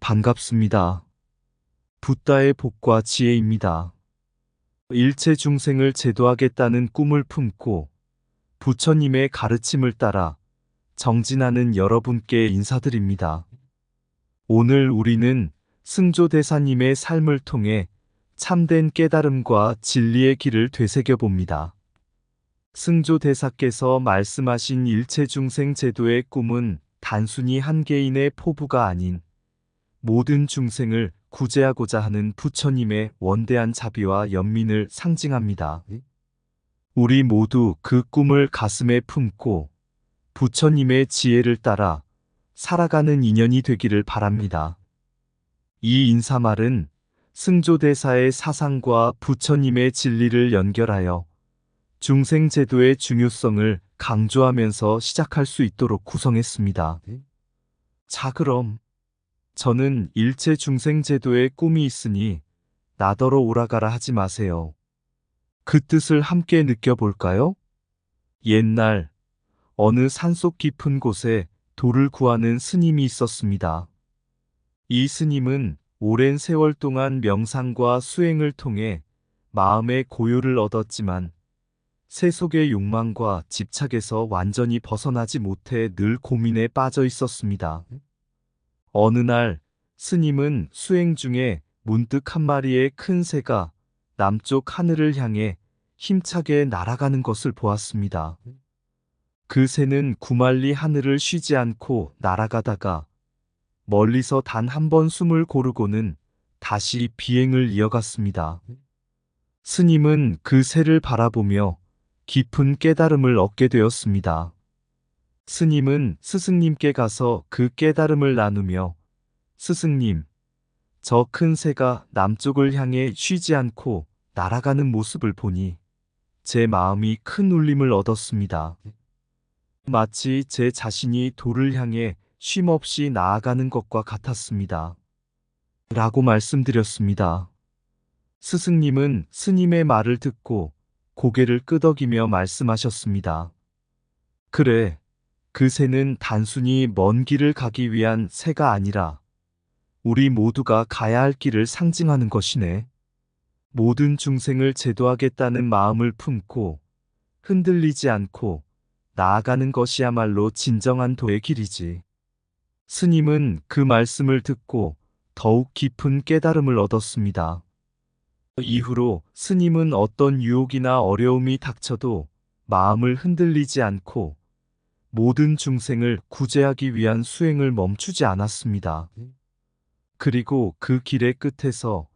반갑습니다. 붓다의 복과 지혜입니다. 일체 중생을 제도하겠다는 꿈을 품고 부처님의 가르침을 따라 정진하는 여러분께 인사드립니다. 오늘 우리는 승조대사님의 삶을 통해 참된 깨달음과 진리의 길을 되새겨 봅니다. 승조대사께서 말씀하신 일체 중생 제도의 꿈은 단순히 한 개인의 포부가 아닌 모든 중생을 구제하고자 하는 부처님의 원대한 자비와 연민을 상징합니다. 우리 모두 그 꿈을 가슴에 품고 부처님의 지혜를 따라 살아가는 인연이 되기를 바랍니다. 이 인사말은 승조대사의 사상과 부처님의 진리를 연결하여 중생제도의 중요성을 강조하면서 시작할 수 있도록 구성했습니다. 자, 그럼 저는 일체 중생제도의 꿈이 있으니 나더러 오라가라 하지 마세요. 그 뜻을 함께 느껴볼까요? 옛날 어느 산속 깊은 곳에 돌을 구하는 스님이 있었습니다. 이 스님은 오랜 세월 동안 명상과 수행을 통해 마음의 고요를 얻었지만 세속의 욕망과 집착에서 완전히 벗어나지 못해 늘 고민에 빠져 있었습니다. 어느 날 스님은 수행 중에 문득 한 마리의 큰 새가 남쪽 하늘을 향해 힘차게 날아가는 것을 보았습니다. 그 새는 구말리 하늘을 쉬지 않고 날아가다가 멀리서 단 한 번 숨을 고르고는 다시 비행을 이어갔습니다. 스님은 그 새를 바라보며 깊은 깨달음을 얻게 되었습니다. 스님은 스승님께 가서 그 깨달음을 나누며 스승님, 저 큰 새가 남쪽을 향해 쉬지 않고 날아가는 모습을 보니 제 마음이 큰 울림을 얻었습니다. 마치 제 자신이 돌을 향해 쉼없이 나아가는 것과 같았습니다. 라고 말씀드렸습니다. 스승님은 스님의 말을 듣고 고개를 끄덕이며 말씀하셨습니다. 그래, 그 새는 단순히 먼 길을 가기 위한 새가 아니라 우리 모두가 가야 할 길을 상징하는 것이네. 모든 중생을 제도하겠다는 마음을 품고 흔들리지 않고 나아가는 것이야말로 진정한 도의 길이지. 스님은 그 말씀을 듣고 더욱 깊은 깨달음을 얻었습니다. 이후로 스님은 어떤 유혹이나 어려움이 닥쳐도 마음을 흔들리지 않고 모든 중생을 구제하기 위한 수행을 멈추지 않았습니다. 그리고 그 길의 끝에서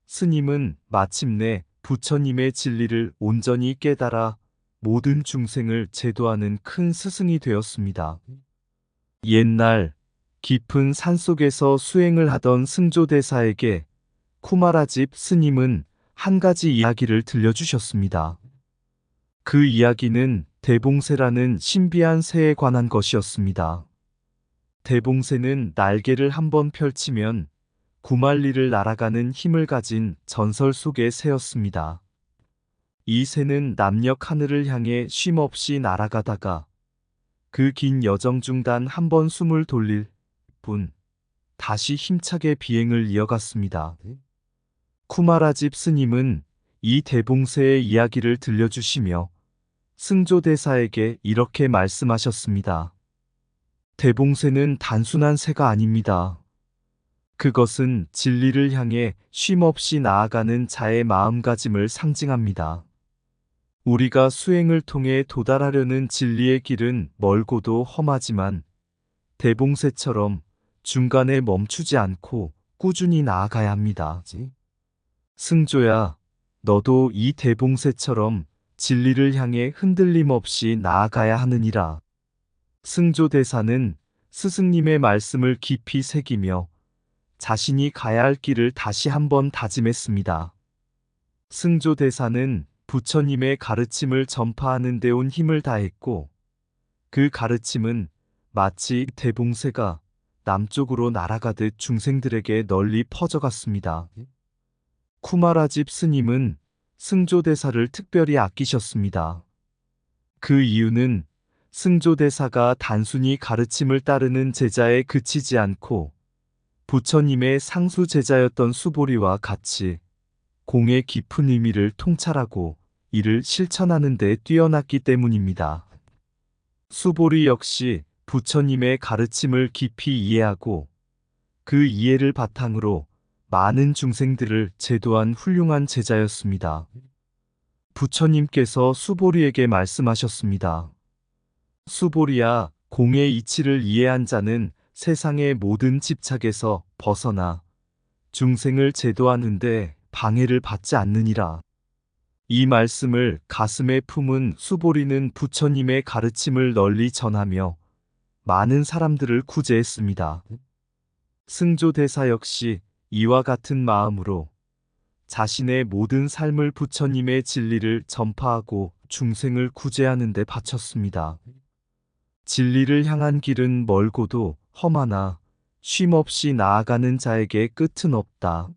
스님은 마침내 부처님의 진리를 온전히 깨달아 모든 중생을 제도하는 큰 스승이 되었습니다. 옛날 깊은 산속에서 수행을 하던 승조대사에게 쿠마라집 스님은 한 가지 이야기를 들려주셨습니다. 그 이야기는 대봉새라는 신비한 새에 관한 것이었습니다. 대봉새는 날개를 한번 펼치면 구말리를 날아가는 힘을 가진 전설 속의 새였습니다. 이 새는 남녘 하늘을 향해 쉼없이 날아가다가 그 긴 여정 중 단 한 번 숨을 돌릴 뿐 다시 힘차게 비행을 이어갔습니다. 쿠마라집 스님은 이 대봉새의 이야기를 들려주시며 승조대사에게 이렇게 말씀하셨습니다. 대봉새는 단순한 새가 아닙니다. 그것은 진리를 향해 쉼없이 나아가는 자의 마음가짐을 상징합니다. 우리가 수행을 통해 도달하려는 진리의 길은 멀고도 험하지만 대봉새처럼 중간에 멈추지 않고 꾸준히 나아가야 합니다. 승조야, 너도 이 대봉새처럼 진리를 향해 흔들림 없이 나아가야 하느니라. 승조대사는 스승님의 말씀을 깊이 새기며 자신이 가야 할 길을 다시 한번 다짐했습니다. 승조대사는 부처님의 가르침을 전파하는 데 온 힘을 다했고 그 가르침은 마치 대봉새가 남쪽으로 날아가듯 중생들에게 널리 퍼져갔습니다. 쿠마라집 스님은 승조대사를 특별히 아끼셨습니다. 그 이유는 승조대사가 단순히 가르침을 따르는 제자에 그치지 않고 부처님의 상수 제자였던 수보리와 같이 공의 깊은 의미를 통찰하고 이를 실천하는 데 뛰어났기 때문입니다. 수보리 역시 부처님의 가르침을 깊이 이해하고 그 이해를 바탕으로 많은 중생들을 제도한 훌륭한 제자였습니다. 부처님께서 수보리에게 말씀하셨습니다. 수보리야, 공의 이치를 이해한 자는 세상의 모든 집착에서 벗어나 중생을 제도하는데 방해를 받지 않느니라. 이 말씀을 가슴에 품은 수보리는 부처님의 가르침을 널리 전하며 많은 사람들을 구제했습니다. 승조대사 역시 이와 같은 마음으로 자신의 모든 삶을 부처님의 진리를 전파하고 중생을 구제하는 데 바쳤습니다. 진리를 향한 길은 멀고도 험하나 쉼없이 나아가는 자에게 끝은 없다.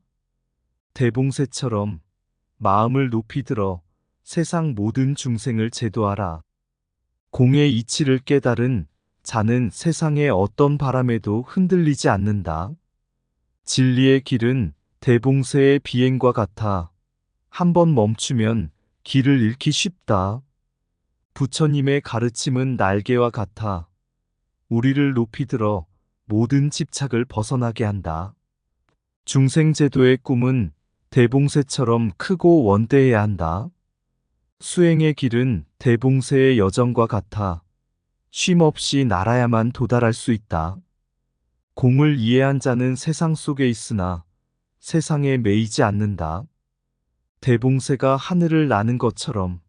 대봉새처럼 마음을 높이 들어 세상 모든 중생을 제도하라. 공의 이치를 깨달은 자는 세상의 어떤 바람에도 흔들리지 않는다. 진리의 길은 대봉새의 비행과 같아 한번 멈추면 길을 잃기 쉽다. 부처님의 가르침은 날개와 같아 우리를 높이 들어 모든 집착을 벗어나게 한다. 중생제도의 꿈은 대봉새처럼 크고 원대해야 한다. 수행의 길은 대봉새의 여정과 같아 쉼없이 날아야만 도달할 수 있다. 공을 이해한 자는 세상 속에 있으나 세상에 매이지 않는다. 대봉새가 하늘을 나는 것처럼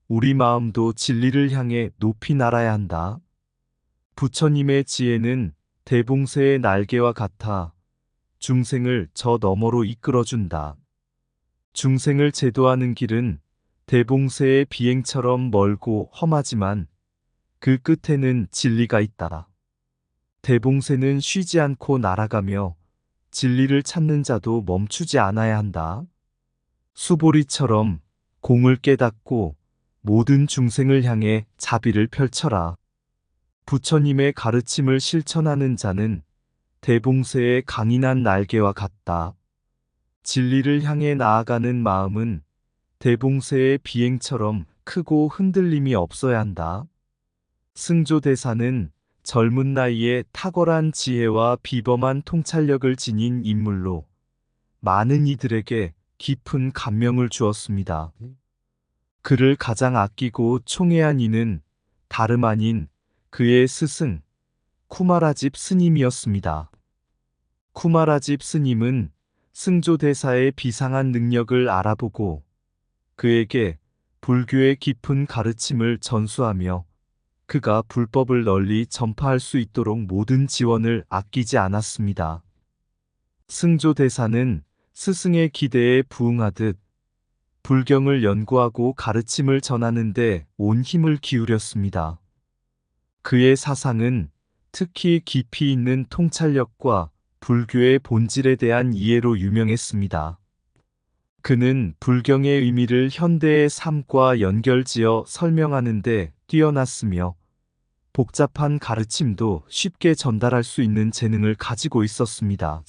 우리 마음도 진리를 향해 높이 날아야 한다. 부처님의 지혜는 대봉새의 날개와 같아 중생을 저 너머로 이끌어준다. 중생을 제도하는 길은 대봉새의 비행처럼 멀고 험하지만 그 끝에는 진리가 있다. 대봉새는 쉬지 않고 날아가며 진리를 찾는 자도 멈추지 않아야 한다. 수보리처럼 공을 깨닫고 모든 중생을 향해 자비를 펼쳐라. 부처님의 가르침을 실천하는 자는 대봉새의 강인한 날개와 같다. 진리를 향해 나아가는 마음은 대봉새의 비행처럼 크고 흔들림이 없어야 한다. 승조대사는 젊은 나이에 탁월한 지혜와 비범한 통찰력을 지닌 인물로 많은 이들에게 깊은 감명을 주었습니다. 그를 가장 아끼고 총애한 이는 다름 아닌 그의 스승 쿠마라집 스님이었습니다. 쿠마라집 스님은 승조대사의 비상한 능력을 알아보고 그에게 불교의 깊은 가르침을 전수하며 그가 불법을 널리 전파할 수 있도록 모든 지원을 아끼지 않았습니다. 승조대사는 스승의 기대에 부응하듯 불경을 연구하고 가르침을 전하는 데 온 힘을 기울였습니다. 그의 사상은 특히 깊이 있는 통찰력과 불교의 본질에 대한 이해로 유명했습니다. 그는 불경의 의미를 현대의 삶과 연결지어 설명하는 데 뛰어났으며 복잡한 가르침도 쉽게 전달할 수 있는 재능을 가지고 있었습니다.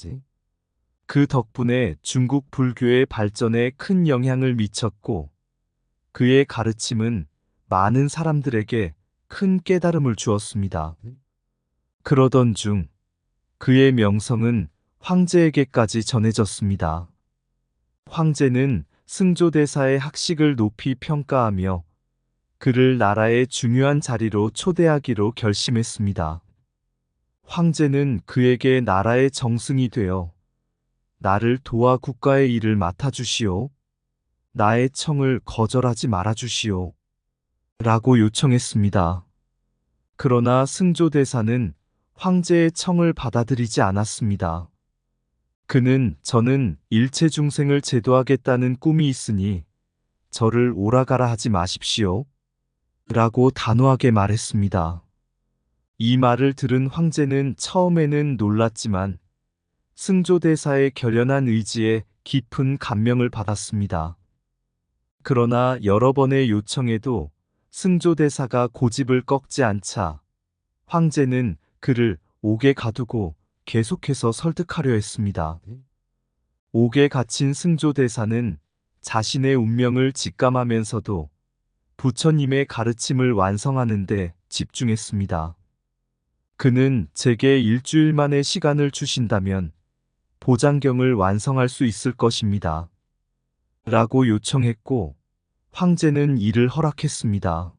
그 덕분에 중국 불교의 발전에 큰 영향을 미쳤고 그의 가르침은 많은 사람들에게 큰 깨달음을 주었습니다. 그러던 중 그의 명성은 황제에게까지 전해졌습니다. 황제는 승조대사의 학식을 높이 평가하며 그를 나라의 중요한 자리로 초대하기로 결심했습니다. 황제는 그에게 나라의 정승이 되어 나를 도와 국가의 일을 맡아주시오. 나의 청을 거절하지 말아주시오. 라고 요청했습니다. 그러나 승조대사는 황제의 청을 받아들이지 않았습니다. 그는 저는 일체 중생을 제도하겠다는 꿈이 있으니 저를 오라가라 하지 마십시오. 라고 단호하게 말했습니다. 이 말을 들은 황제는 처음에는 놀랐지만 승조대사의 결연한 의지에 깊은 감명을 받았습니다. 그러나 여러 번의 요청에도 승조대사가 고집을 꺾지 않자 황제는 그를 옥에 가두고 계속해서 설득하려 했습니다. 옥에 갇힌 승조대사는 자신의 운명을 직감하면서도 부처님의 가르침을 완성하는 데 집중했습니다. 그는 제게 일주일 만의 시간을 주신다면 보장경을 완성할 수 있을 것입니다. 라고 요청했고 황제는 이를 허락했습니다.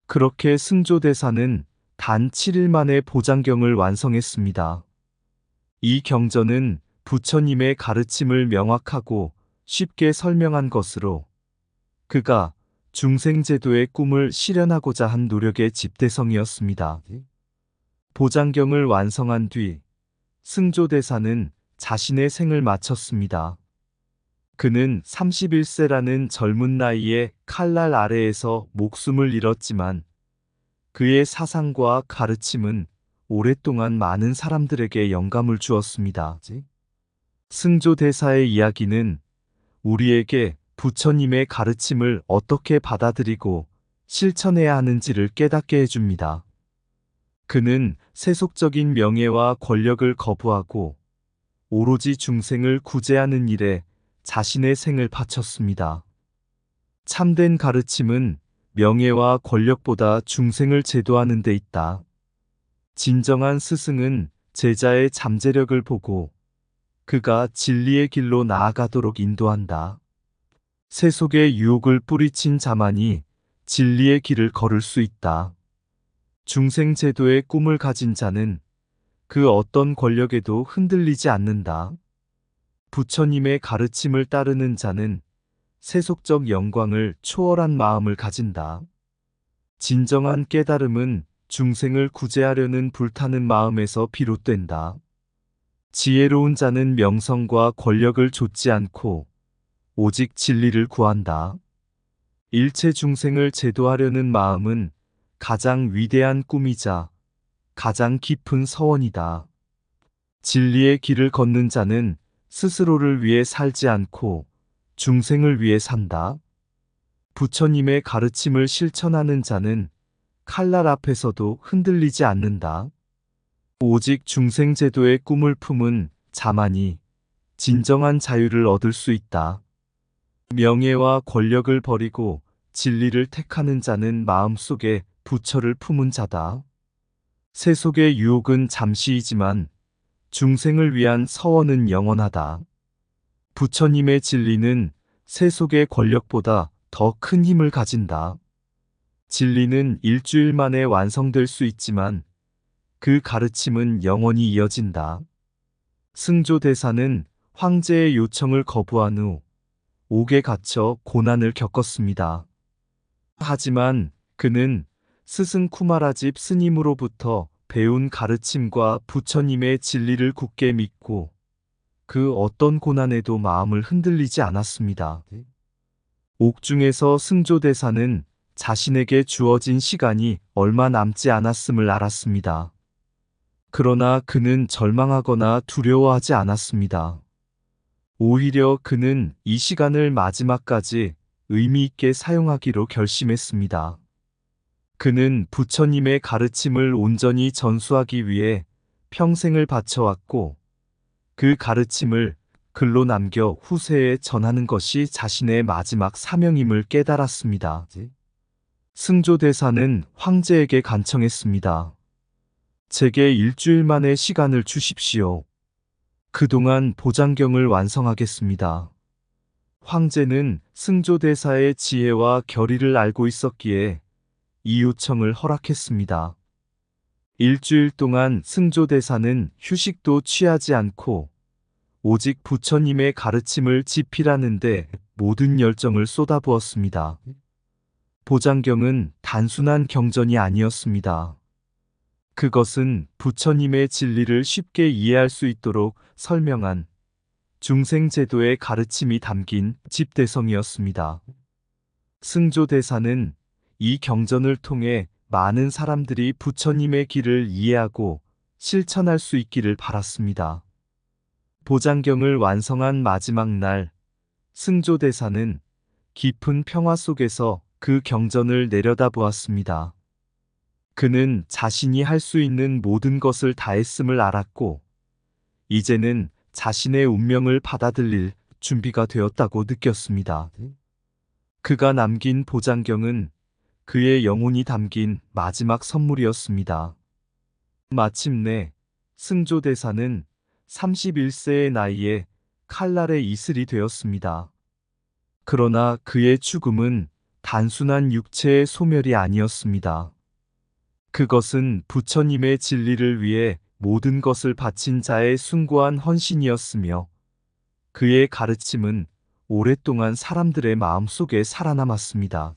그렇게 승조대사는 단 7일 만에 보장경을 완성했습니다. 이 경전은 부처님의 가르침을 명확하고 쉽게 설명한 것으로 그가 중생제도의 꿈을 실현하고자 한 노력의 집대성이었습니다. 보장경을 완성한 뒤 승조대사는 자신의 생을 마쳤습니다. 그는 31세라는 젊은 나이에 칼날 아래에서 목숨을 잃었지만 그의 사상과 가르침은 오랫동안 많은 사람들에게 영감을 주었습니다. 승조대사의 이야기는 우리에게 부처님의 가르침을 어떻게 받아들이고 실천해야 하는지를 깨닫게 해줍니다. 그는 세속적인 명예와 권력을 거부하고 오로지 중생을 구제하는 일에 자신의 생을 바쳤습니다. 참된 가르침은 명예와 권력보다 중생을 제도하는 데 있다. 진정한 스승은 제자의 잠재력을 보고 그가 진리의 길로 나아가도록 인도한다. 세속의 유혹을 뿌리친 자만이 진리의 길을 걸을 수 있다. 중생제도의 꿈을 가진 자는 그 어떤 권력에도 흔들리지 않는다. 부처님의 가르침을 따르는 자는 세속적 영광을 초월한 마음을 가진다. 진정한 깨달음은 중생을 구제하려는 불타는 마음에서 비롯된다. 지혜로운 자는 명성과 권력을 좇지 않고 오직 진리를 구한다. 일체 중생을 제도하려는 마음은 가장 위대한 꿈이자 가장 깊은 서원이다. 진리의 길을 걷는 자는 스스로를 위해 살지 않고 중생을 위해 산다. 부처님의 가르침을 실천하는 자는 칼날 앞에서도 흔들리지 않는다. 오직 중생제도의 꿈을 품은 자만이 진정한 자유를 얻을 수 있다. 명예와 권력을 버리고 진리를 택하는 자는 마음속에 부처를 품은 자다. 세속의 유혹은 잠시이지만 중생을 위한 서원은 영원하다. 부처님의 진리는 세속의 권력보다 더 큰 힘을 가진다. 진리는 일주일 만에 완성될 수 있지만 그 가르침은 영원히 이어진다. 승조대사는 황제의 요청을 거부한 후 옥에 갇혀 고난을 겪었습니다. 하지만 그는 스승 쿠마라집 스님으로부터 배운 가르침과 부처님의 진리를 굳게 믿고 그 어떤 고난에도 마음을 흔들리지 않았습니다. 옥중에서 승조대사는 자신에게 주어진 시간이 얼마 남지 않았음을 알았습니다. 그러나 그는 절망하거나 두려워하지 않았습니다. 오히려 그는 이 시간을 마지막까지 의미 있게 사용하기로 결심했습니다. 그는 부처님의 가르침을 온전히 전수하기 위해 평생을 바쳐왔고 그 가르침을 글로 남겨 후세에 전하는 것이 자신의 마지막 사명임을 깨달았습니다. 승조대사는 황제에게 간청했습니다. 제게 일주일 만의 시간을 주십시오. 그동안 보장경을 완성하겠습니다. 황제는 승조대사의 지혜와 결의를 알고 있었기에 이 요청을 허락했습니다. 일주일 동안 승조대사는 휴식도 취하지 않고 오직 부처님의 가르침을 집필하는데 모든 열정을 쏟아부었습니다. 보장경은 단순한 경전이 아니었습니다. 그것은 부처님의 진리를 쉽게 이해할 수 있도록 설명한 중생제도의 가르침이 담긴 집대성이었습니다. 승조대사는 이 경전을 통해 많은 사람들이 부처님의 길을 이해하고 실천할 수 있기를 바랐습니다. 보장경을 완성한 마지막 날, 승조대사는 깊은 평화 속에서 그 경전을 내려다보았습니다. 그는 자신이 할 수 있는 모든 것을 다했음을 알았고 이제는 자신의 운명을 받아들일 준비가 되었다고 느꼈습니다. 그가 남긴 보장경은 그의 영혼이 담긴 마지막 선물이었습니다. 마침내 승조대사는 31세의 나이에 칼날의 이슬이 되었습니다. 그러나 그의 죽음은 단순한 육체의 소멸이 아니었습니다. 그것은 부처님의 진리를 위해 모든 것을 바친 자의 숭고한 헌신이었으며 그의 가르침은 오랫동안 사람들의 마음속에 살아남았습니다.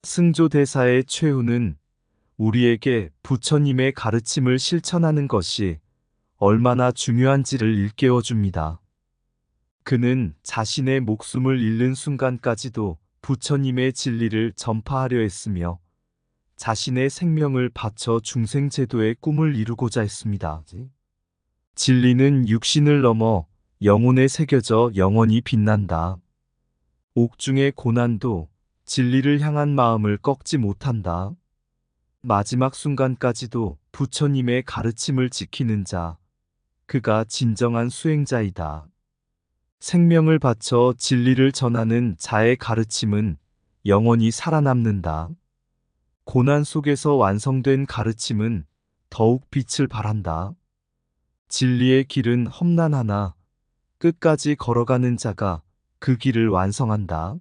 승조대사의 최후는 우리에게 부처님의 가르침을 실천하는 것이 얼마나 중요한지를 일깨워 줍니다. 그는 자신의 목숨을 잃는 순간까지도 부처님의 진리를 전파하려 했으며 자신의 생명을 바쳐 중생제도의 꿈을 이루고자 했습니다. 진리는 육신을 넘어 영혼에 새겨져 영원히 빛난다. 옥중의 고난도 진리를 향한 마음을 꺾지 못한다. 마지막 순간까지도 부처님의 가르침을 지키는 자, 그가 진정한 수행자이다. 생명을 바쳐 진리를 전하는 자의 가르침은 영원히 살아남는다. 고난 속에서 완성된 가르침은 더욱 빛을 발한다. 진리의 길은 험난하나 끝까지 걸어가는 자가 그 길을 완성한다.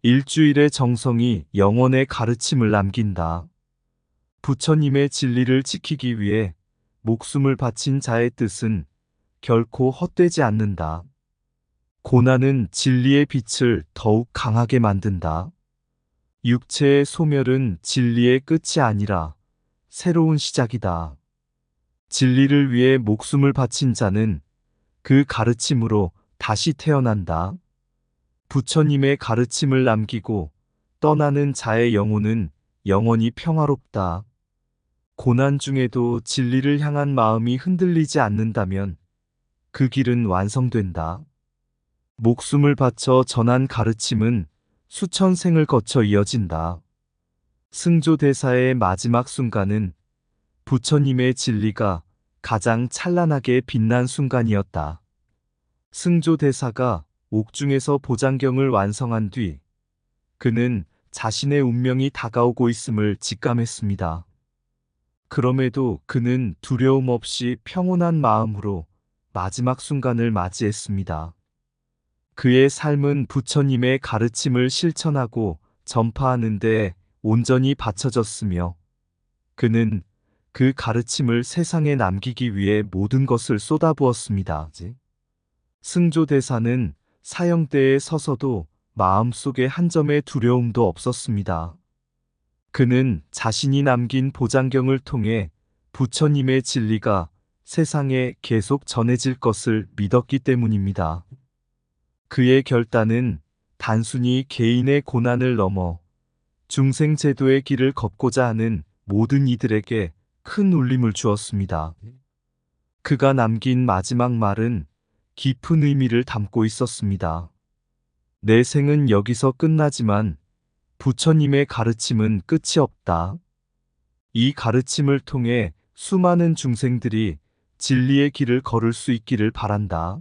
일주일의 정성이 영원의 가르침을 남긴다. 부처님의 진리를 지키기 위해 목숨을 바친 자의 뜻은 결코 헛되지 않는다. 고난은 진리의 빛을 더욱 강하게 만든다. 육체의 소멸은 진리의 끝이 아니라 새로운 시작이다. 진리를 위해 목숨을 바친 자는 그 가르침으로 다시 태어난다. 부처님의 가르침을 남기고 떠나는 자의 영혼은 영원히 평화롭다. 고난 중에도 진리를 향한 마음이 흔들리지 않는다면 그 길은 완성된다. 목숨을 바쳐 전한 가르침은 수천 생을 거쳐 이어진다. 승조대사의 마지막 순간은 부처님의 진리가 가장 찬란하게 빛난 순간이었다. 승조대사가 옥중에서 보장경을 완성한 뒤 그는 자신의 운명이 다가오고 있음을 직감했습니다. 그럼에도 그는 두려움 없이 평온한 마음으로 마지막 순간을 맞이했습니다. 그의 삶은 부처님의 가르침을 실천하고 전파하는 데 온전히 바쳐졌으며 그는 그 가르침을 세상에 남기기 위해 모든 것을 쏟아부었습니다. 승조대사는 사형대에 서서도 마음속에 한 점의 두려움도 없었습니다. 그는 자신이 남긴 보장경을 통해 부처님의 진리가 세상에 계속 전해질 것을 믿었기 때문입니다. 그의 결단은 단순히 개인의 고난을 넘어 중생제도의 길을 걷고자 하는 모든 이들에게 큰 울림을 주었습니다. 그가 남긴 마지막 말은 깊은 의미를 담고 있었습니다. 내 생은 여기서 끝나지만 부처님의 가르침은 끝이 없다. 이 가르침을 통해 수많은 중생들이 진리의 길을 걸을 수 있기를 바란다.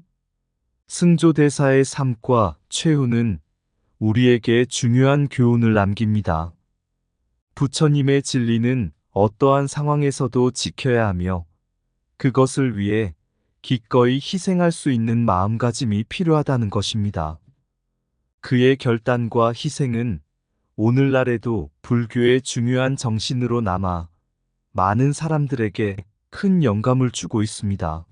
승조대사의 삶과 최후는 우리에게 중요한 교훈을 남깁니다. 부처님의 진리는 어떠한 상황에서도 지켜야 하며 그것을 위해 기꺼이 희생할 수 있는 마음가짐이 필요하다는 것입니다. 그의 결단과 희생은 오늘날에도 불교의 중요한 정신으로 남아 많은 사람들에게 큰 영감을 주고 있습니다.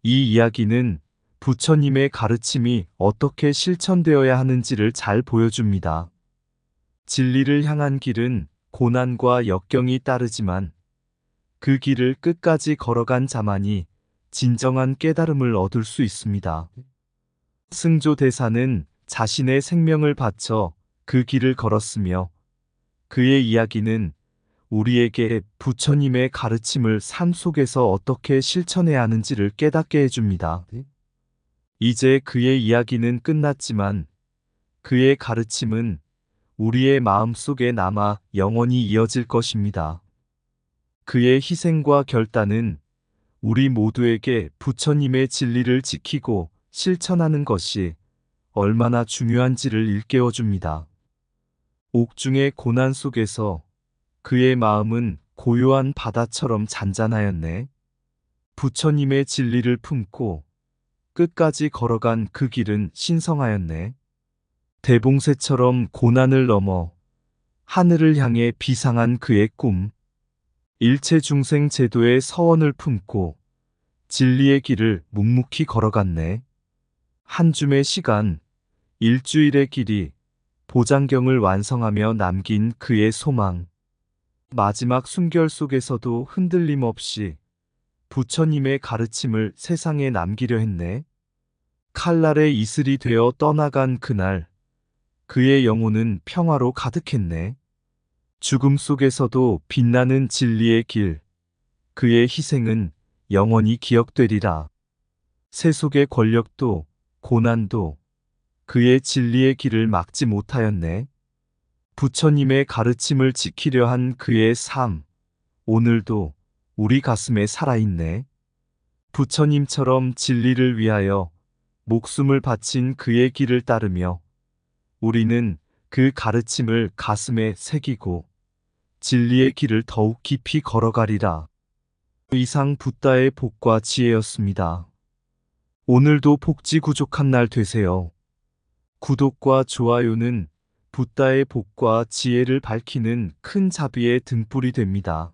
이 이야기는 부처님의 가르침이 어떻게 실천되어야 하는지를 잘 보여줍니다. 진리를 향한 길은 고난과 역경이 따르지만 그 길을 끝까지 걸어간 자만이 진정한 깨달음을 얻을 수 있습니다. 승조대사는 자신의 생명을 바쳐 그 길을 걸었으며 그의 이야기는 우리에게 부처님의 가르침을 삶 속에서 어떻게 실천해야 하는지를 깨닫게 해줍니다. 이제 그의 이야기는 끝났지만 그의 가르침은 우리의 마음속에 남아 영원히 이어질 것입니다. 그의 희생과 결단은 우리 모두에게 부처님의 진리를 지키고 실천하는 것이 얼마나 중요한지를 일깨워 줍니다. 옥중의 고난 속에서 그의 마음은 고요한 바다처럼 잔잔하였네. 부처님의 진리를 품고 끝까지 걸어간 그 길은 신성하였네. 대봉새처럼 고난을 넘어 하늘을 향해 비상한 그의 꿈. 일체 중생 제도의 서원을 품고 진리의 길을 묵묵히 걸어갔네. 한 줌의 시간, 일주일의 길이 보장경을 완성하며 남긴 그의 소망. 마지막 숨결 속에서도 흔들림 없이 부처님의 가르침을 세상에 남기려 했네. 칼날의 이슬이 되어 떠나간 그날, 그의 영혼은 평화로 가득했네. 죽음 속에서도 빛나는 진리의 길, 그의 희생은 영원히 기억되리라. 세속의 권력도 고난도 그의 진리의 길을 막지 못하였네. 부처님의 가르침을 지키려 한 그의 삶, 오늘도 우리 가슴에 살아있네. 부처님처럼 진리를 위하여 목숨을 바친 그의 길을 따르며 우리는 그 가르침을 가슴에 새기고 진리의 길을 더욱 깊이 걸어가리라. 이상 붓다의 복과 지혜였습니다. 오늘도 복지 구족한 날 되세요. 구독과 좋아요는 붓다의 복과 지혜를 밝히는 큰 자비의 등불이 됩니다.